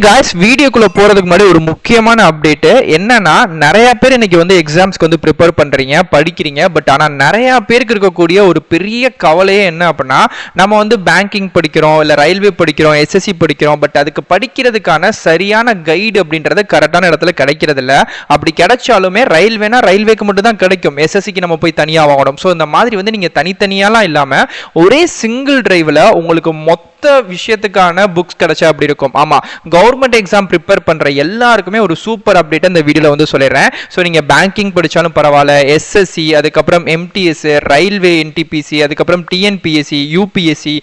guys, வீடியோக்குள்ள போறதுக்கு முன்னாடி ஒரு முக்கியமான அப்டேட் என்னன்னா, நிறைய பேர் இன்னைக்கு வந்து எக்ஸாம்ஸ்க்கு வந்து ப்ரிப்பேர் பண்றீங்க, படிக்கிறீங்க. பட் ஆனா நிறைய பேருக்கு இருக்கக்கூடிய ஒரு பெரிய கவலையே என்ன அப்படின்னா, நம்ம வந்து பேங்கிங் படிக்கிறோம், இல்ல ரயில்வே படிக்கிறோம், எஸ்எஸ்சி படிக்கிறோம். பட் அதுக்கு படிக்கிறதுக்கான சரியான கைடு அப்படின்றது கரெக்டான இடத்துல கிடைக்கிறது இல்ல. அப்படி கிடைச்சாலுமே ரயில்வேனா ரயில்வேக்கு மட்டும் தான் கிடைக்கும், எஸ்எஸ்சிக்கு நம்ம போய் தனியா வாங்கணும். ஸோ இந்த மாதிரி வந்து நீங்க தனித்தனியாலாம் இல்லாம ஒரே சிங்கிள் டிரைவ்ல உங்களுக்கு மொத்த விஷயத்துக்கான புக்ஸ் கிடைச்சா அப்படி இருக்கும். ஆமா, கவர்மெண்ட் எக்ஸாம் ப்ரிப்பேர் பண்ற எல்லாருக்குமே ஒரு சூப்பர் அப்டேட் இந்த வீடியோல வந்து சொல்லிடுறேன். ஸோ நீங்க பேங்கிங் படிச்சாலும் பரவாயில்ல, எஸ்எஸ்சி, அதுக்கப்புறம் எம்டிஎஸ், ரயில்வே என்டிபிசி, அதுக்கப்புறம் டிஎன்பிஎஸ்சி, யூபிஎஸ்சி,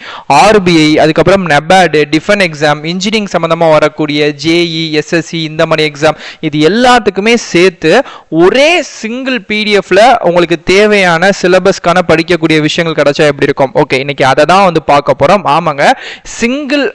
ஆர்பிஐ, அதுக்கப்புறம் நெபார்ட், டிஃபென்ஸ் எக்ஸாம், இன்ஜினியரிங் சம்பந்தமா வரக்கூடிய ஜேஇ, எஸ்எஸ்சி, இந்த மாதிரி எக்ஸாம், இது எல்லாத்துக்குமே சேர்த்து ஒரே சிங்கிள் பிடிஎஃப்ல உங்களுக்கு தேவையான சிலபஸ்க்கான படிக்கக்கூடிய விஷயங்கள் கிடைச்சா எப்படி இருக்கும்? ஓகே, இன்னைக்கு அதை தான் வந்து பார்க்க போறோம். ஆமாங்க, சிங்கிள்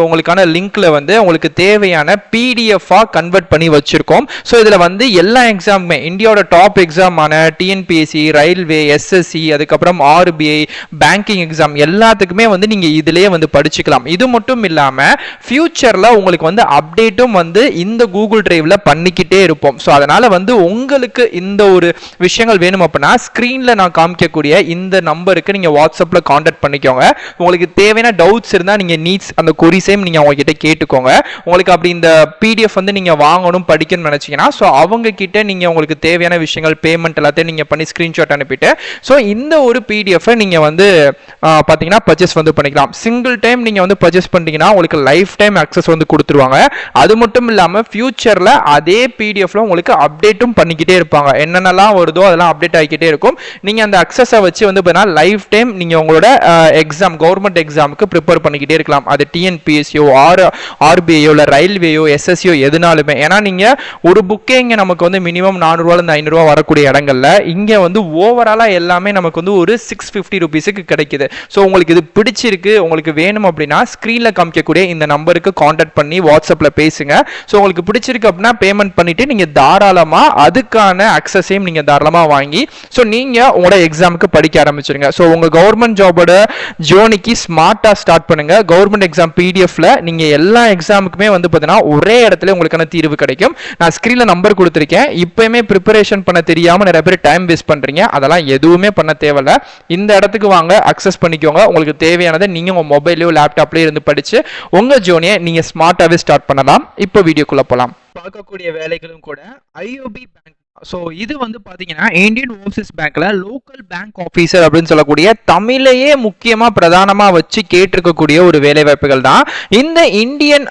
உங்களுக்கான லிங்க்ல வந்து உங்களுக்கு தேவையான பிடிஎஃப் கன்வெர்ட் பண்ணி வச்சிருக்கோம். ஸோ இதுல வந்து எல்லா எக்ஸாமுமே, இந்தியாவோட டாப் எக்ஸாமான டிஎன்பிஎஸ்சி, ரயில்வே, எஸ்எஸ்சி, அதுக்கப்புறம் ஆர்பிஐ, பேங்கிங் எக்ஸாம் எல்லாத்துக்குமே வந்து நீங்க இதுலயே வந்து படிச்சுக்கலாம். இது மட்டும் இல்லாம ஃபியூச்சர்ல உங்களுக்கு வந்து அப்டேட்டும் வந்து இந்த கூகுள் டிரைவ்ல பண்ணிக்கிட்டே இருப்போம். ஸோ அதனால வந்து உங்களுக்கு இந்த ஒரு விஷயங்கள் வேணும் அப்படின்னா ஸ்கிரீன்ல நான் காமிக்கக்கூடிய இந்த நம்பருக்கு நீங்க வாட்ஸ்அப்ல கான்டாக்ட் பண்ணிக்கோங்க. உங்களுக்கு தேவையான டவுட்ஸ் இருந்தா நீங்க நீட்ஸ் அந்த கொரிஸையும் நீங்க அவங்க கிட்ட கேட்டுக்கோங்க. உங்களுக்கு அப்படி இந்த பிடிஎஃப் வந்து நீங்க வாங்கணும், படிக்கணும்னு நினைச்சீங்கன்னா ஸோ அவங்க கிட்ட நீங்க உங்களுக்கு தேவையான விஷயங்கள், பேமெண்ட் எல்லாத்தையும் நீங்க பண்ணி ஸ்கிரீன்ஷாட் அனுப்பிட்டு ஸோ இந்த ஒரு பிடிஎஃப் நீங்க வந்து பாத்தீங்கன்னா பர்ச்சேஸ் வந்து பண்ணிக்கலாம். சிங்கிள் டைம் நீங்க வந்து பர்ச்சேஸ் பண்ணிட்டீங்கன்னா உங்களுக்கு லைஃப் டைம் அக்சஸ் வந்து கொடுத்துருவாங்க. அது மட்டும் இல்லாம ஃபியூச்சர்ல அதே பிடிஎஃப்ல உங்களுக்கு அப்டேட்டும் பண்ணிக்கிட்டே இருப்பாங்க. என்னென்னலாம் வருதோ அதெல்லாம் அப்டேட் ஆகிக்கிட்டே இருக்கும். நீங்க அந்த அக்சஸை வச்சு வந்து லைஃப் டைம் நீங்க உங்களோட எக்ஸாம், கவர்மெண்ட் எக்ஸாமுக்கு ப்ரிப்பேர் பண்ணிக்கிட்டே இருக்கலாம். அது டிஎன்பிஎஸ்சியோ, ஆர்பிஐயோ, இல்லை ரயில்வேயோ, எஸ்எஸ்சியோ எதுனாலுமே. ஏன்னா நீங்க ஒரு புக்கே இங்க நமக்கு வந்து மினிமம் 400 500 வரக்கூடிய இடங்கள்ல இங்க வந்து ஓவராலா எல்லாமே நமக்கு வந்து ஒரு 650 ரூபீஸுக்கு கிடைக்குது. ஸோ உங்களுக்கு இது பிடிச்சிருக்கு, உங்களுக்கு வேணும் அப்படின்னா ஸ்கிரீன்ல காமிக்கக்கூடிய இந்த நம்பருக்கு கான்டாக்ட் பண்ணி வாட்ஸ்அப்ல பேசுங்க. ஸோ உங்களுக்கு பிடிச்சிருக்கு அப்படின்னா பேமெண்ட் பண்ணிட்டு நீங்க தாராளமா அதுக்கான அக்சஸையும் நீங்க தாராளமா வாங்கி ஸோ நீங்க உங்களோட எக்ஸாமுக்கு படிக்க ஆரம்பிச்சிருங்க. ஸோ உங்க கவர்மெண்ட் ஜாபோட ஜோனிக்கு ஸ்மார்ட்டா ஸ்டார்ட் பண்ணுங்க. கவர்மெண்ட் எக்ஸாம் பிடிஎஃப்ல நீங்க எல்லா எக்ஸாமுக்குமே வந்து பார்த்தீங்கன்னா ஒரே இடத்துல உங்களுக்கான தீர்வு கிடைக்கும். நான் ஸ்கிரீன்ல நம்பர் கொடுத்துருக்கேன். இப்பயுமே ப்ரிப்பரேஷன் பண்ண தெரியாம நிறைய பேர் டைம் வேஸ்ட் பண்றீங்க. அதெல்லாம் எதுவுமே பண்ண தேவையில்ல. இந்த இடத்துக்கு வாங்க, அக்சஸ் பண்ணிக்கோங்க. உங்களுக்கு தேவையானதை நீங்க உங்க மொபைலையோ லேப்டாப்லயோ இருந்து படிச்சு உங்க ஜோனியை நீங்க ஸ்மார்ட்டாவே ஸ்டார்ட் பண்ணலாம். இப்போ வீடியோக்குள்ள போலாம். பார்க்கக்கூடிய வேலைகளும் கூட ஐஓபி பேங்க். ஸோ இது வந்து பார்த்தீங்கன்னா இந்தியன் ஓவர்சீஸ் பேங்க்ல லோக்கல் பேங்க் ஆஃபீஸர் அப்படின்னு சொல்லக்கூடிய தமிழையே முக்கியமாக பிரதானமாக வச்சு கேட்டிருக்கக்கூடிய ஒரு வேலை வாய்ப்புகள் தான். இந்த இந்தியன்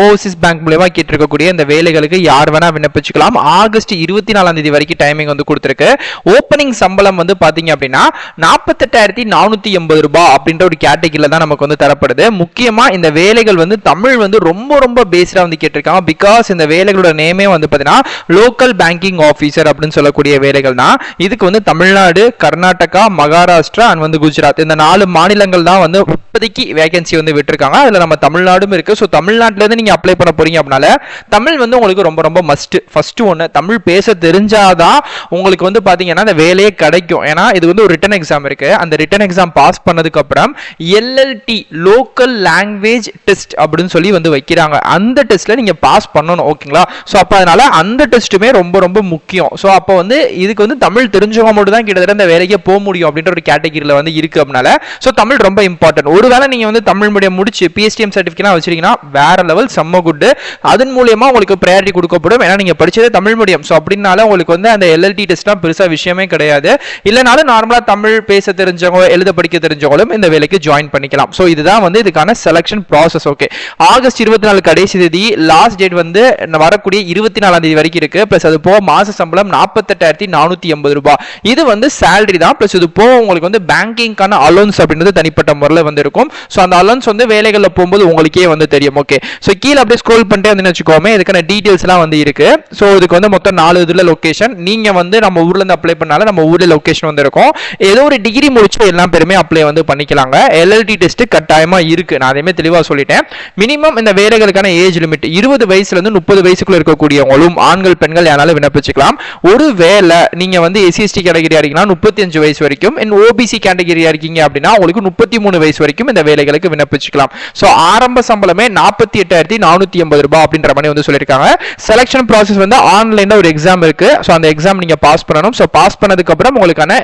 ஓவர்சீஸ் பேங்க் மூலமா கேட்டிருக்கக்கூடிய இந்த வேலைகளுக்கு யார் வேணா விண்ணப்பிச்சுக்கலாம். ஆகஸ்ட் 24 வரைக்கும் டைமிங் வந்து கொடுத்துருக்கு. ஓப்பனிங் சம்பளம் வந்து பார்த்தீங்க அப்படின்னா 48,480 ரூபாய் அப்படின்ற ஒரு கேட்டகிரியில் தான் நமக்கு வந்து தரப்படுது. முக்கியமாக இந்த வேலைகள் வந்து தமிழ் வந்து ரொம்ப ரொம்ப பேஸ்டாக வந்து கேட்டிருக்காங்க. பிகாஸ் இந்த வேலைகளோட நேமே வந்து பார்த்தீங்கன்னா லோக்கல் பேங்கிங் ஆஃபீஸர் அப்படின்னு சொல்லக்கூடிய வேலைகள் தான். இதுக்கு வந்து தமிழ்நாடு, கர்நாடகா, மகாராஷ்டிரா அண்ட் வந்து குஜராத் இந்த 4 மாநிலங்கள் தான் வந்து இப்போதைக்கு வேகன்சி வந்து விட்டுருக்காங்க. அதுல நம்ம தமிழ்நாடும் இருக்கு. ஸோ தமிழ்நாட்டில இருந்து நீங்க அப்ளை பண்ண போறீங்க அப்படின்னால தமிழ் வந்து உங்களுக்கு ரொம்ப ரொம்ப மஸ்ட். ஃபர்ஸ்ட் ஒன்று, தமிழ் பேச தெரிஞ்சாதான் உங்களுக்கு வந்து பாத்தீங்கன்னா அந்த வேலையே கிடைக்கும். ஏன்னா இது வந்து ஒரு ரிட்டன் எக்ஸாம் இருக்கு. அந்த ரிட்டன் எக்ஸாம் பாஸ் பண்ணதுக்கு அப்புறம் எல்எல்டி, லோக்கல் லாங்குவேஜ் டெஸ்ட் அப்படின்னு சொல்லி வந்து வைக்கிறாங்க. அந்த டெஸ்ட்ல நீங்க பாஸ் பண்ணணும். ஓகேங்களா? ஸோ அப்ப அதனால அந்த டெஸ்ட்டுமே ரொம்ப ரொம்ப முக்கியம். ஸோ அப்போ வந்து இதுக்கு வந்து தமிழ் தெரிஞ்சவங்க மட்டும் தான் கிட்டத்தட்ட இந்த வேலைக்கே போக முடியும் அப்படின்ற ஒரு கேட்டகிரியில் வந்து இருக்கு. அப்படினால ஸோ தமிழ் ரொம்ப இம்பார்ட்டன்ட். ஒருவேளை நீங்க வந்து தமிழ் மீடியம் முடிச்சு பிஎஸ்டிஎம் சர்டிஃபிகேட் வச்சிருக்கீங்கன்னா வேற லெவல், செம்ம குட். அதன் மூலியமா உங்களுக்கு ப்ரையாரிட்டி கொடுக்கப்படும். ஏன்னா நீங்க படிச்சது தமிழ் மீடியம். ஸோ அப்படின்னால உங்களுக்கு வந்து அந்த எல்எல்டி டெஸ்ட்லாம் பெருசா விஷயமே கிடையாது. இல்லைனாலும் நார்மலா தமிழ் பேச தெரிஞ்சவங்க, எழுத படிக்க தெரிஞ்சவங்களும் இந்த வேலைக்கு ஜாயின் பண்ணிக்கலாம். ஸோ இதுதான் வந்து இதுக்கான செலக்ஷன் ப்ராசஸ். ஓகே, ஆகஸ்ட் 24 கடைசி தேதி, லாஸ்ட் டேட் வந்து வரக்கூடிய 24 வரைக்கும் இருக்கு. பிளஸ் அது போக மாச சம்பளம் 48,480 ரூபாய். இது வந்து சேலரி தான். பிளஸ் இது போக உங்களுக்கு வந்து பேங்கிங்கான அலோன்ஸ் அப்படின்றது தனிப்பட்ட முறையில் வந்து இருக்கும். ஸோ அந்த அலோன்ஸ் வந்து வேலைகளில் போகும்போது உங்களுக்கே வந்து தெரியும். ஓகே, ஸோ கீழே அப்படியே ஸ்க்ரோல் பண்ணிட்டே வந்து வச்சுக்கோமே, இதுக்கான டீடைல்ஸ் எல்லாம் வந்து இருக்கு. ஸோ இதுக்கு வந்து மொத்தம் 4 இதுல லொகேஷன். நீங்க வந்து நம்ம ஊர்ல இருந்து அப்ளை பண்ணாலும் நம்ம ஊர்ல லொகேஷன் வந்து இருக்கும். ஏதோ ஒரு டிகிரி முடிச்சு எல்லா பேருமே அப்ளை வந்து பண்ணிக்கலாங்க. எல்எல்டி டெஸ்ட் கட்டாயமா இருக்கு. நான் அதே தெளிவா சொல்லிட்டேன். மினிமம் இந்த வேலைகளுக்கான ஏஜ் லிமிட் 20 வயசுல இருந்து 30 வயசுக்குள்ள இருக்கக்கூடியவங்களும் ஆண்கள் பெண்கள் யாராலும் விண்ணப்பிச்சுக்கலாம். விண்ணப்பிச்சுக்கலாம். ஒருவேளை நீங்க வந்து எஸ்சி/எஸ்டி கேட்டகரியா இருக்கீங்கன்னா 35 வயசு வரைக்கும், ஓபிசி கேட்டகரியா இருக்கீங்க அப்படின்னா உங்களுக்கு 33 வயசு வரைக்கும் இந்த வேலைகளுக்கு விண்ணப்பிச்சுக்கலாம். சோ ஆரம்ப சம்பளமே 48,480 ரூபாய் அப்படின்ற மாதிரி வந்து சொல்லியிருக்காங்க. செலக்ஷன் ப்ராசஸ் வந்து ஆன்லைன்ல ஒரு எக்ஸாம் இருக்கு. சோ அந்த எக்ஸாம் நீங்க பாஸ் பண்ணணும். சோ பாஸ் பண்ணதுக்கு அப்புறம் உங்களுக்கான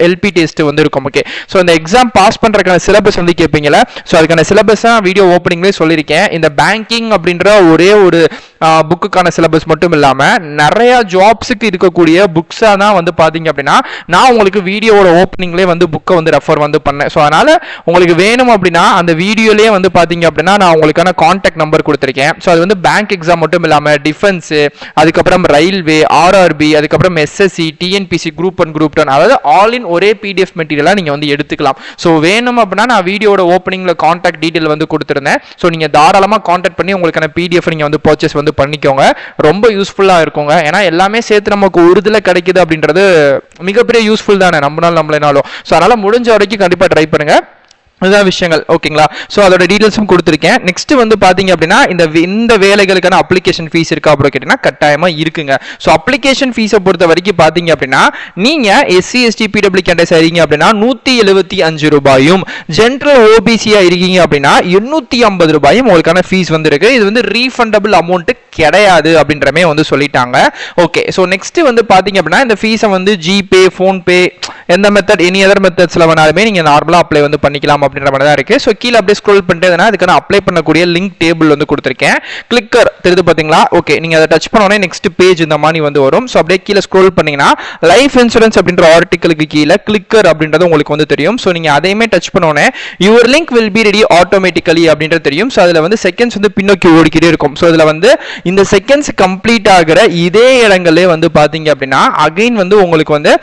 எல்பி டெஸ்ட் வந்து இருக்கும். ஓகே, சோ இந்த எக்ஸாம் பாஸ் பண்றதுக்கான சிலபஸ் வந்து கேட்பீங்களா? சோ அதுக்கான சிலபஸ் வீடியோ ஓப்பனிங்லேயே சொல்லியிருக்கேன். இந்த பேங்கிங் அப்படின்ற ஒரே ஒரு புக்குக்கான சிலபஸ் மட்டும் இல்லாம நிறைய ஜாப்ஸுக்கு இருக்கக்கூடிய புக்ஸா தான் வந்து பாத்தீங்க அப்படின்னா நான் உங்களுக்கு வீடியோவோட ஓப்பனிங்லேயே வந்து புக்கை வந்து ரெஃபர் வந்து பண்ணேன். ஸோ அதனால உங்களுக்கு வேணும் அப்படின்னா அந்த வீடியோலேயே வந்து பாத்தீங்க அப்படின்னா நான் உங்களுக்கான கான்டாக்ட் நம்பர் கொடுத்துருக்கேன். ஸோ அது வந்து பேங்க் எக்ஸாம் மட்டும் இல்லாம டிஃபென்ஸ், அதுக்கப்புறம் ரயில்வே, ஆர்ஆர்பி, அதுக்கப்புறம் எஸ்எஸ்சி, டிஎன்பிசி, குரூப் 1, குரூப் 10, அதாவது ஆல் இன் ஒரே பிடிஎஃப் மெட்டீரியலா நீங்க வந்து எடுத்துக்கலாம். ஸோ வேணும் அப்படின்னா நான் வீடியோட ஓப்பனிங்ல கான்டாக்ட் டீடைல் வந்து கொடுத்துருந்தேன். ஸோ நீங்க தாராளமா கான்டாக்ட் பண்ணி உங்களுக்கான பிடிஎஃப் நீங்க வந்து பர்ச்சேஸ் வந்து பண்ணிக்கோங்க. ரொம்ப யூஸ்ஃபுல்லா இருக்குங்க. ஏன்னா எல்லாமே சேர்த்து நமக்கு ஒரு இதுல கிடைக்குது அப்படின்றது மிகப்பெரிய யூஸ்ஃபுல் தானே, நம்மளாலும். ஸோ அதனால முடிஞ்ச வரைக்கும் கண்டிப்பா ட்ரை பண்ணுங்க. இதுதான் விஷயங்கள். ஓகேங்களா? ஸோ அதோட டீடைல்ஸும் கொடுத்துருக்கேன். நெக்ஸ்ட் வந்து பாத்தீங்க அப்படின்னா இந்த வேலைகளுக்கான அப்ளிகேஷன் ஃபீஸ் இருக்கா அப்படின்னு கேட்டீங்கன்னா கட்டாயமா இருக்குங்க. ஸோ அப்ளிகேஷன் ஃபீஸை பொறுத்த வரைக்கும் பாத்தீங்க அப்படின்னா நீங்க எஸ்சி/எஸ்டி பிடபிள்யூ கேண்டஸ் இருக்கீங்க அப்படின்னா 175 ரூபாயும், ஜென்ரல் ஓபிசியா இருக்கீங்க அப்படின்னா 850 ரூபாயும் உங்களுக்கான ஃபீஸ் வந்து இருக்கு. இது வந்து ரீஃபண்டபிள் அமௌண்ட் கிடையாது அப்படின்றமே வந்து சொல்லிட்டாங்க. ஓகே, ஸோ நெக்ஸ்ட் வந்து பாத்தீங்க அப்படின்னா இந்த ஃபீஸை வந்து ஜிபே, போன்பே, எந்த மெத்தட், எனி அதர் மெத்தட்ஸ்ல வேணாலுமே நீங்க நார்மலா அப்ளை வந்து பண்ணிக்கலாம் அப்படின்ற மாதிரி தான் இருக்கு. ஸோ கீழே அப்படியே ஸ்க்ரோல் பண்ணிட்டு அதுக்கான அப்ளை பண்ணக்கூடிய லிங்க் டேபிள் வந்து கொடுத்துருக்கேன். கிளிக்கர் தெரியுது பாத்தீங்களா? ஓகே, நீங்க அதை டச் பண்ணோன்னே நெக்ஸ்ட் பேஜ் இந்த மாதிரி வந்து வரும். ஸோ அப்படியே கீழே ஸ்க்ரோல் பண்ணீங்கன்னா லைஃப் இன்சூரன்ஸ் அப்படின்ற ஆர்டிக்கலுக்கு கீழே கிளிக்கர் அப்படின்றது உங்களுக்கு வந்து தெரியும். ஸோ நீங்க அதையுமே டச் பண்ணோன்னே your link will be ready automatically அப்படின்றது தெரியும். ஸோ அதுல வந்து செகண்ட்ஸ் வந்து பின்னோக்கி ஓடிக்கிட்டே இருக்கும். ஸோ இதுல வந்து இந்த செகண்ட்ஸ் கம்ப்ளீட் ஆகிற இதே இடங்களே வந்து பாத்தீங்க அப்படின்னா அகைன் வந்து உங்களுக்கு வந்து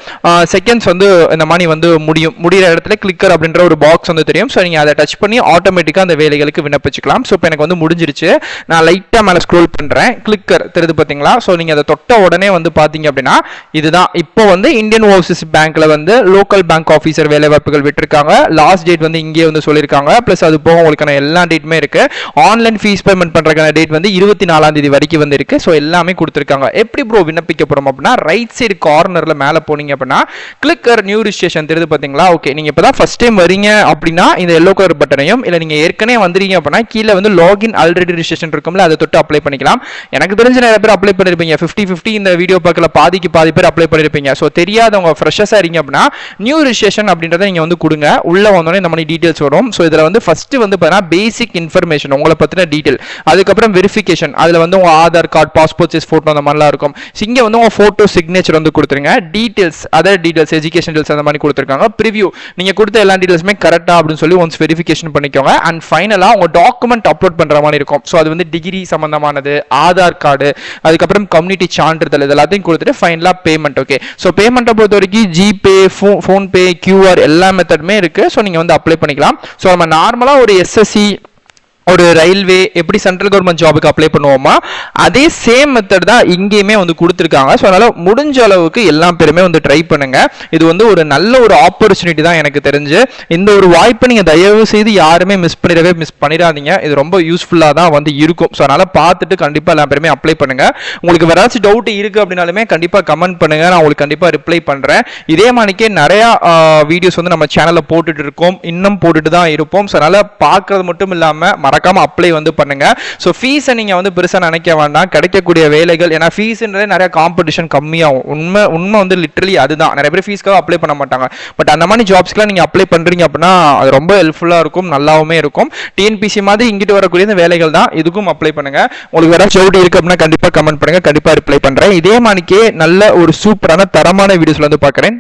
செகண்ட்ஸ் வந்து இந்த மாதிரி வந்து முடிகிற இடத்துல கிளிக்கர் அப்படின்ற ஒரு பாக்ஸ் வந்து தெரியும். ஸோ நீங்க அதை டச் பண்ணி ஆட்டோமேட்டிக்கா அந்த வேலைகளுக்கு விண்ணப்பிச்சுக்கலாம். ஸோ இப்போ எனக்கு வந்து முடிஞ்சிருச்சு. நான் லைட்டா மேலே ஸ்க்ரோல் பண்றேன். கிளிக்கர் தெரியுது பாத்தீங்களா? ஸோ நீங்க அதை தொட்ட உடனே வந்து பாத்தீங்க அப்படின்னா இதுதான் இப்போ வந்து இந்தியன் ஓவர்சீஸ் பேங்க்ல வந்து லோக்கல் பேங்க் ஆஃபீஸர் வேலை வாய்ப்புகள் விட்டுருக்காங்க. லாஸ்ட் டேட் வந்து இங்கே வந்து சொல்லியிருக்காங்க. பிளஸ் அது போக உங்களுக்கான எல்லா டேட்டுமே இருக்கு. ஆன்லைன் ஃபீஸ் பேமெண்ட் பண்றதுக்கான டேட் வந்து 24ஆம் தேதி வரைக்கும் வந்து இருக்கு. ஸோ எல்லாமே கொடுத்துருக்காங்க. எப்படி ப்ரோ விண்ணப்பிக்கப்படும் அப்படின்னா ரைட் சைடு கார்னர்ல மேலே போனீங்க அப்படின்னா கிளிக்கர் நியூ ரிஜிஸ்ட்ரேஷன் தெரியுது பாத்தீங்களா? ஓகே, நீங்க இப்பதான் ஃபர்ஸ்ட் டைம் வரீங்க அப்படின்னா இந்த எல்லோ கலர் பட்டனையும், இல்ல நீங்க ஏற்கனவே வந்துறீங்க அப்படின்னா கீழே வந்து லாகின் ஆல்ரெடி ரிஜிஸ்ட்ரேஷன் இருக்கும்ல, அதை தொட்டு அப்ளை பண்ணிக்கலாம். எனக்கு தெரிஞ்ச நிறைய பேர் அப்ளை பண்ணிருப்பீங்க. 50-50 இந்த வீடியோ பார்க்கல பாதிக்கு பாதி பேர் அப்ளை பண்ணிருப்பீங்க. ஸோ தெரியாதவங்க ஃப்ரெஷர்ஸா இருக்கீங்க அப்படின்னா நியூ ரிஜிஸ்ட்ரேஷன் அப்படின்றத நீங்க வந்து கொடுங்க. உள்ள வந்தோடனே இந்த மாதிரி டீடைல்ஸ் வரும். ஸோ இதுல வந்து ஃபர்ஸ்ட் வந்து பார்த்தீங்கன்னா பேசிக் இன்ஃபர்மேஷன் உங்களை பத்தின டீடைல், அதுக்கப்புறம் வெரிஃபிகேஷன், அதுல வந்து உங்க Aadhaar card, passport size photo அந்த மாதிரிலாம் இருக்கும். இங்க வந்து உங்க போட்டோ சிக்னேச்சர் வந்து கொடுத்துருங்க. Details, other details, education details அந்த மாதிரி கொடுத்துருக்காங்க. ப்ரிவியூ நீங்க கொடுத்த எல்லா டீடைல்ஸுமே கரெக்டா அப்படின்னு சொல்லி ஒன்ஸ் வெரிஃபிகேஷன் பண்ணிக்கோங்க. அண்ட் ஃபைனலா உங்க டாக்குமெண்ட் அப்லோட் பண்ற மாதிரி இருக்கும். ஸோ அது வந்து டிகிரி சம்பந்தமானது, ஆதார் கார்டு, அதுக்கப்புறம் கம்யூனிட்டி சான்றிதழ், இது எல்லாத்தையும் கொடுத்துட்டு ஃபைனலா பேமெண்ட். ஓகே, ஸோ பேமெண்ட்டை பொறுத்த வரைக்கும் ஜிபே, போன்பே, கியூஆர் எல்லா மெத்தடுமே இருக்கு. ஸோ நீங்க வந்து அப்ளை பண்ணிக்கலாம். ஸோ நம்ம நார்மலா ஒரு எஸ்எஸ்சி, ஒரு ரயில்வே எப்படி சென்ட்ரல் கவர்மெண்ட் ஜாபுக்கு அப்ளை பண்ணுவோமா அதே சேம் மெத்தட் தான் இங்கேயுமே வந்து கொடுத்துருக்காங்க. ஸோ அதனால முடிஞ்ச அளவுக்கு எல்லா பேருமே வந்து ட்ரை பண்ணுங்க. இது வந்து ஒரு நல்ல ஒரு ஆப்பர்ச்சுனிட்டி தான் எனக்கு தெரிஞ்சு. இந்த ஒரு வாய்ப்பை நீங்க தயவு செய்து யாருமே மிஸ் பண்ணிடாதீங்க. இது ரொம்ப யூஸ்ஃபுல்லாக தான் வந்து இருக்கும். ஸோ அதனால பார்த்துட்டு கண்டிப்பாக எல்லா பேருமே அப்ளை பண்ணுங்க. உங்களுக்கு வேற ஏதாச்சும் டவுட் இருக்கு அப்படின்னாலுமே கண்டிப்பாக கமெண்ட் பண்ணுங்க. நான் உங்களுக்கு கண்டிப்பாக ரிப்ளை பண்றேன். இதே மாதிரிக்கே நிறைய வீடியோஸ் வந்து நம்ம சேனல்ல போட்டுட்டு இருக்கோம், இன்னும் போட்டுட்டு தான் இருப்போம். ஸோ அதனால பார்க்கறது மட்டும் இல்லாம மறக்காம அப்ளை வந்து பண்ணுங்க. சோ ஃபீஸை நீங்க வந்து பெருசா நினைக்க வேண்டாம். கிடைக்கக்கூடிய வேலைகள், ஏன்னா ஃபீஸ்ன்றதே நிறைய காம்படிஷன் கம்மியாகும். உண்மை வந்து லிட்டரலி அதுதான். நிறைய பேர் ஃபீஸ்க்காக அப்ளை பண்ண மாட்டாங்க. பட் அந்த மாதிரி ஜாப்ஸ்க்குலாம் நீங்க அப்ளை பண்றீங்க அப்படின்னா அது ரொம்ப ஹெல்ப்ஃபுல்லா இருக்கும், நல்லாவுமே இருக்கும். டிஎன்பிசி மாதிரி இங்கிட்டு வரக்கூடிய இந்த வேலைகள் தான், இதுக்கும் அப்ளை பண்ணுங்க. உங்களுக்கு வேற டவுட் இருக்கு அப்படின்னா கண்டிப்பா கமெண்ட் பண்ணுங்க, கண்டிப்பா ரிப்ளை பண்றேன். இதே மாதிரிக்கே நல்ல ஒரு சூப்பரான தரமான வீடியோஸ்ல வந்து பார்க்கறேன்.